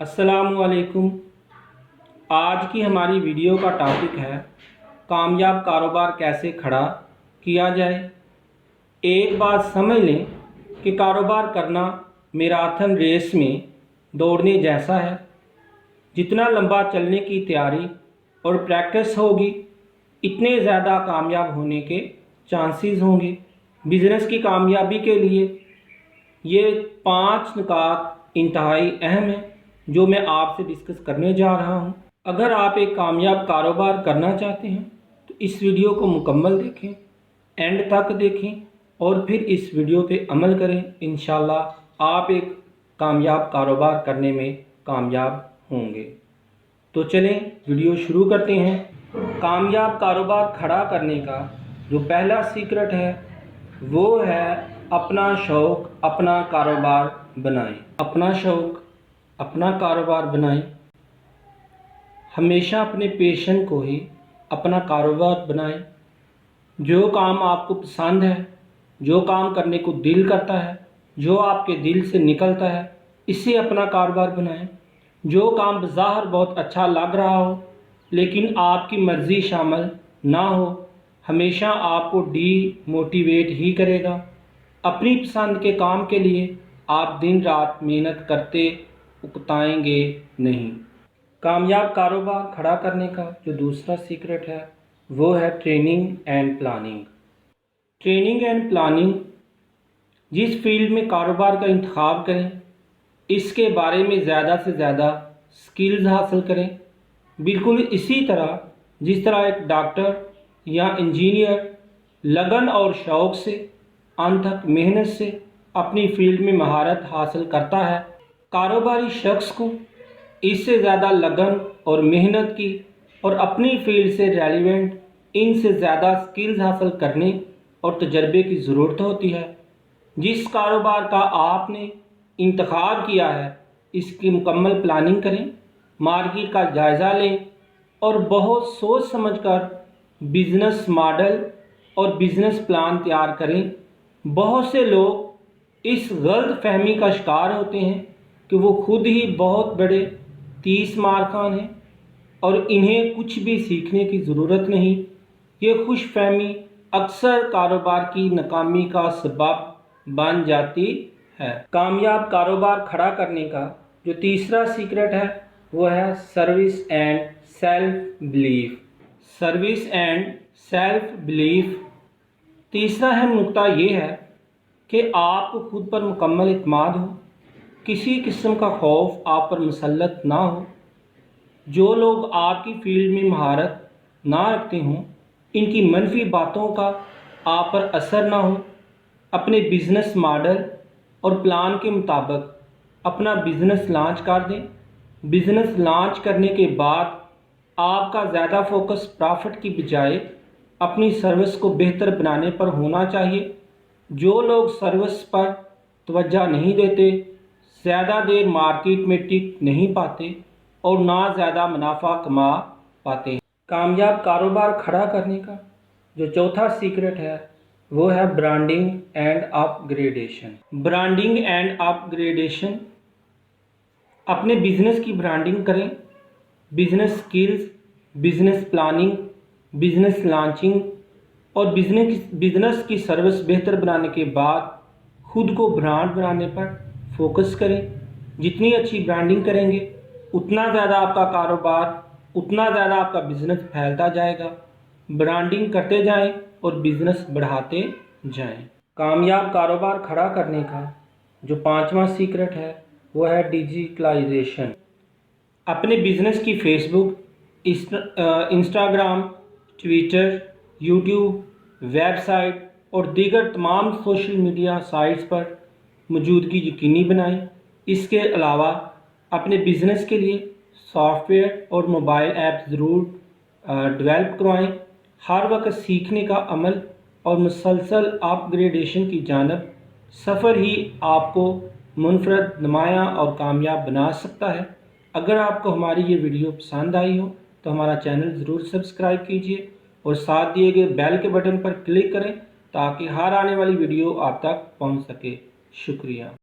अस्सलामुअलैकुम। आज की हमारी वीडियो का टॉपिक है कामयाब कारोबार कैसे खड़ा किया जाए। एक बात समझ लें कि कारोबार करना मैराथन रेस में दौड़ने जैसा है। जितना लंबा चलने की तैयारी और प्रैक्टिस होगी इतने ज़्यादा कामयाब होने के चांसेस होंगे। बिज़नेस की कामयाबी के लिए ये 5 नुकात इंतहाई अहम हैं जो मैं आपसे डिस्कस करने जा रहा हूँ। अगर आप एक कामयाब कारोबार करना चाहते हैं तो इस वीडियो को मुकम्मल देखें, एंड तक देखें और फिर इस वीडियो पे अमल करें। इंशाल्लाह आप एक कामयाब कारोबार करने में कामयाब होंगे। तो चलें वीडियो शुरू करते हैं। कामयाब कारोबार खड़ा करने का जो पहला सीक्रेट है वो है अपना शौक़ अपना कारोबार बनाएं। अपना शौक़ अपना कारोबार बनाएं। हमेशा अपने पैशन को ही अपना कारोबार बनाएं। जो काम आपको पसंद है, जो काम करने को दिल करता है, जो आपके दिल से निकलता है, इसे अपना कारोबार बनाएं। जो काम बज़ाहिर बहुत अच्छा लग रहा हो लेकिन आपकी मर्ज़ी शामिल ना हो, हमेशा आपको डीमोटिवेट ही करेगा। अपनी पसंद के काम के लिए आप दिन रात मेहनत करते उकताएंगे नहीं। कामयाब कारोबार खड़ा करने का जो दूसरा सीक्रेट है वो है training and planning. Training and planning, जिस फील्ड में कारोबार का इंतखाब करें इसके बारे में ज़्यादा से ज़्यादा स्किल्स हासिल करें। बिल्कुल इसी तरह जिस तरह एक डॉक्टर या इंजीनियर लगन और शौक़ से अनथक मेहनत से अपनी फील्ड में महारत हासिल करता है, कारोबारी शख्स को इससे ज़्यादा लगन और मेहनत की और अपनी फील्ड से रेलिवेंट इनसे ज़्यादा स्किल्स हासिल करने और तजर्बे की ज़रूरत होती है। जिस कारोबार का आपने इंतखाब किया है इसकी मुकम्मल प्लानिंग करें, मार्केट का जायज़ा लें और बहुत सोच समझकर बिज़नेस मॉडल और बिज़नेस प्लान तैयार करें। बहुत से लोग इस गलत फहमी का शिकार होते हैं कि वो खुद ही बहुत बड़े 30 मार खान हैं और इन्हें कुछ भी सीखने की ज़रूरत नहीं। ये खुश फहमी अक्सर कारोबार की नाकामी का सबब बन जाती है। कामयाब कारोबार खड़ा करने का जो तीसरा सीक्रेट है वो है service and self belief. Service and self belief, तीसरा अहम नुकता ये है कि आपको खुद पर मुकम्मल इत्मीनान हो, किसी किस्म का खौफ आप पर मुसल्लत ना हो। जो लोग आपकी फील्ड में महारत ना रखते हों इनकी मनफी बातों का आप पर असर ना हो। अपने बिज़नेस मॉडल और प्लान के मुताबिक अपना बिज़नेस लॉन्च कर दें। बिज़नेस लॉन्च करने के बाद आपका ज़्यादा फोकस प्रॉफिट की बजाय अपनी सर्विस को बेहतर बनाने पर होना चाहिए। जो लोग सर्विस पर तवज्जो नहीं देते ज़्यादा देर मार्केट में टिक नहीं पाते और ना ज़्यादा मुनाफा कमा पाते हैं। कामयाब कारोबार खड़ा करने का जो चौथा सीक्रेट है वो है branding and upgradation. Branding and upgradation, अपने बिज़नेस की ब्रांडिंग करें। Business skills, business planning, business launching और बिज़नेस की सर्विस बेहतर बनाने के बाद खुद को ब्रांड बनाने पर फोकस करें। जितनी अच्छी ब्रांडिंग करेंगे उतना ज़्यादा आपका कारोबार, उतना ज़्यादा आपका बिज़नेस फैलता जाएगा। ब्रांडिंग करते जाएं और बिज़नेस बढ़ाते जाएं। कामयाब कारोबार खड़ा करने का जो पांचवा सीक्रेट है वो है डिजिटलाइजेशन। अपने बिज़नेस की Facebook, Instagram, Twitter, YouTube, website और दीगर तमाम सोशल मीडिया साइट्स पर मौजूदगी यकीनी बनाएं। इसके अलावा अपने बिज़नेस के लिए सॉफ्टवेयर और मोबाइल ऐप ज़रूर डेवलप करवाएं। हर वक्त सीखने का अमल और मुसलसल अपग्रेडेशन की जानब सफ़र ही आपको मुनफरद, नुमायाँ और कामयाब बना सकता है। अगर आपको हमारी ये वीडियो पसंद आई हो तो हमारा चैनल ज़रूर सब्सक्राइब कीजिए और साथ दिए गए बेल के बटन पर क्लिक करें ताकि हर आने वाली वीडियो आप तक पहुंच सके। शुक्रिया।